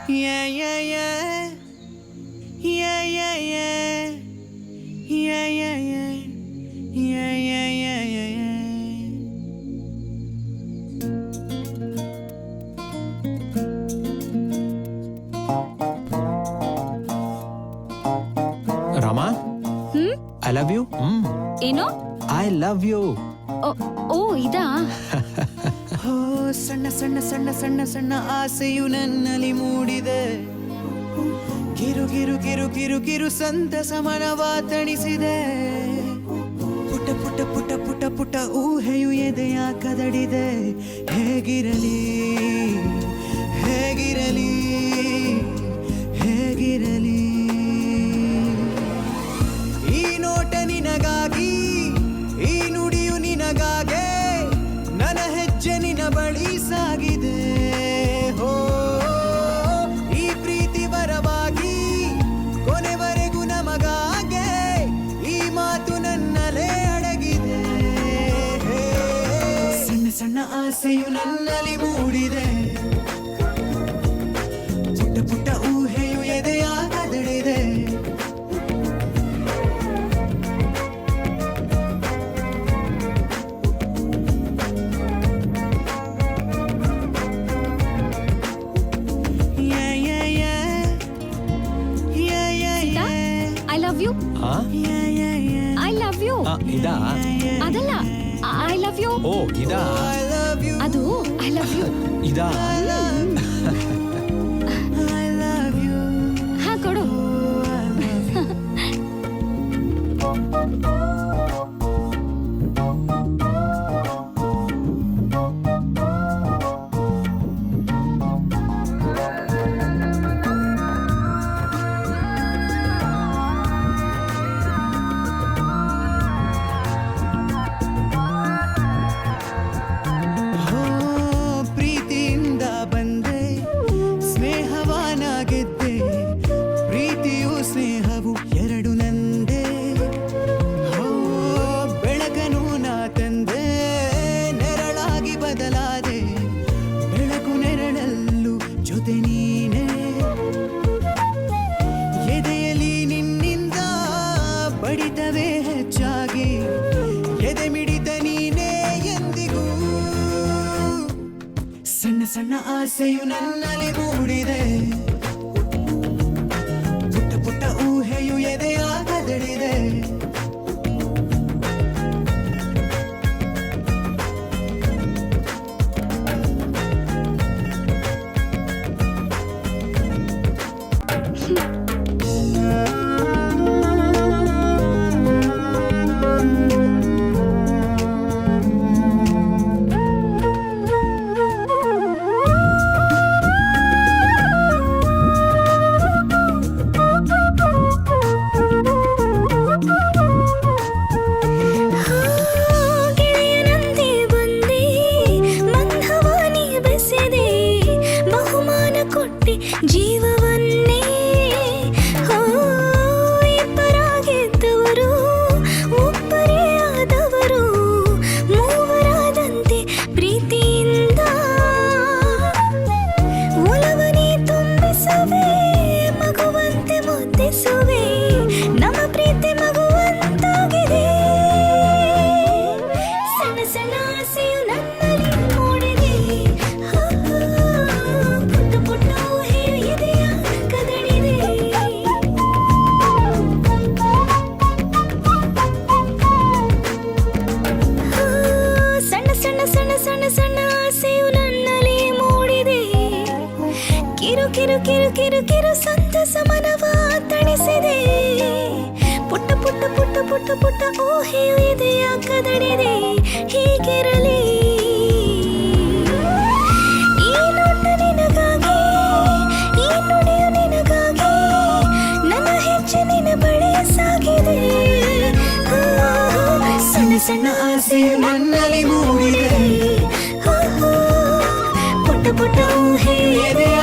Yeah, yeah, yeah. Yeah, yeah, yeah. Yeah, yeah, yeah. Yeah, yeah, yeah, yeah, yeah. Rama I love you. ಏನೋ I love you. ಓ ಇದಾ ಹೋ ಸಣ್ಣ ಸಣ್ಣ ಸಣ್ಣ ಸಣ್ಣ ಸಣ್ಣ ಆಸೆಯು ನನ್ನಲ್ಲಿ ಮೂಡಿದೆ. ಕಿರು ಕಿರು ಕಿರು ಕಿರು ಕಿರು ಸಂತಸ ಮನವ ತಣಿಸಿದೆ. ಪುಟ್ಟ ಪುಟ್ಟ ಪುಟ್ಟ ಪುಟ್ಟ ಪುಟ್ಟ ಊಹೆಯು ಎದೆಯ ಕದಡಿದೆ. ಹೇಗಿರಲಿ ಹೇಗಿರಲಿ ಹೇಗಿರಲಿ ಈ ನೋಟ ನಿನಗಾಗಿ, ಈ ನುಡಿಯು ನಿನಗಾಗೆ, ನನ್ನ ಹೆಜ್ಜೆ ನಿನ ಬಳಿ ಸಾಗಿದೆ. ಹೋ ಈ ಪ್ರೀತಿ ವರವಾಗಿ ಕೊನೆವರೆಗೂ ನಮಗಾಗೆ, ಈ ಮಾತು ನನ್ನಲ್ಲೇ ಅಡಗಿದೆ. ಸಣ್ಣ ಸಣ್ಣ ಆಸೆಯು ನನ್ನಲ್ಲಿ ಮೂಡಿದೆ. ಪುಟ್ಟ ಪುಟ್ಟ ಊಹೆಯು ಎದೆಯ ಕದಡಿದೆ. I love you. I love you ಇದಾ? ಅದಲ್ಲ, ಐ ಲವ್ ಯು. ಓ ಇದಾ? ಅದು ಐ ಲವ್ ಯು. ಇದಾ? ಹಾ ಕೊಡು. ಪ್ರೀತಿಯಿಂದ ಬಂದೆ, ಸ್ನೇಹವಾನ ಗೆದ್ದೆ. ಪ್ರೀತಿಯು ಸ್ನೇಹವು ಎರಡು ನಂದೆ. ಬೆಳಕನು ನಾ ತಂದೆ, ನೆರಳಾಗಿ ಬದಲಾದೆ. ಬೆಳಕು ನೆರಳಲ್ಲೂ ಜೊತೆ ನೀನೆ. ಎದೆಯಲ್ಲಿ ನಿನ್ನಿಂದ ಬಡಿತವೇ ಹೆಚ್ಚಾಗಿ, ಎದೆ ಮಿಡಿತ ನೀನೇ ಎಂದಿಗೂ. ಸಣ್ಣ ಸಣ್ಣ ಆಸೆಯು ನನ್ನಲ್ಲಿ ಮೂಡಿದೆ. ಪುಟ್ಟ ಪುಟ್ಟ ಊಹೆಯು ಎದೆಯ ಕದಡಿದೆ. ಗೆಳೆಯನಂತೆ ಬಂದೆ, ಬಂಧವಾನಿ ಬೆಸೆದೆ, ಬಹುಮಾನ ಕೊಟ್ಟೆ ಜೀವವನ್ನೇ. ಇಬ್ಬರಾಗಿದ್ದವರು ಒಬ್ಬರೇ ಆದವರು, ಮೂವರಾದಂತೆ ಪ್ರೀತಿಯಿಂದ ಒಲವನೇ ತುಂಬಿಸುವೆ, ಮಗುವಂತೆ ಮುದ್ದಿಸುವೆ. ನಮ್ಮ ಪ್ರೀತಿ ಮಗುವಂತಾಗಿದೆ. ಸಣ್ಣ ಸಣ್ಣ ಆಸೆಯು ನನ್ನಲ್ಲಿ ಮೂಡಿದೆ. ಪುಟ್ಟ ಪುಟ್ಟ ಊಹೆಯು ಎದೆಯ ಕದಡಿದೆ. ಸಣ್ಣ ಸಣ್ಣ ಸಣ್ಣ ಸಣ್ಣ ಸಣ್ಣ ಆಸೆಯು ನನ್ನಲ್ಲಿ ಮೂಡಿದೆ. ಕಿರು ಕಿರು ಕಿರು ಕಿರು ಕಿರು ಸಂತಸ ಮನವ ತಣಿಸಿದೆ. ಪುಟ್ಟ ಪುಟ್ಟ ಪುಟ್ಟ ಪುಟ್ಟ ಪುಟ್ಟ ಊಹೆಯು ಎದೆಯ ಕದಡಿದೆ. ಹೀಗಿರಲಿ ಈ ನೋಟ ನಿನಗಾಗಿ, ಈ ನುಡಿಯು ನಿನಗಾಗಿ, ನನ್ನ ಹೆಜ್ಜೆ ನಿನ್ನ ಬಳಿ ಸಾಗಿದೆ. ಸಣ್ಣ ಸಣ್ಣ ಆಸೆಯು ನನ್ನಲ್ಲಿ ಮೂಡಿದೆ. ಪುಟ್ಟ ಪುಟ್ಟ ಊಹೆಯು ಎದೆಯ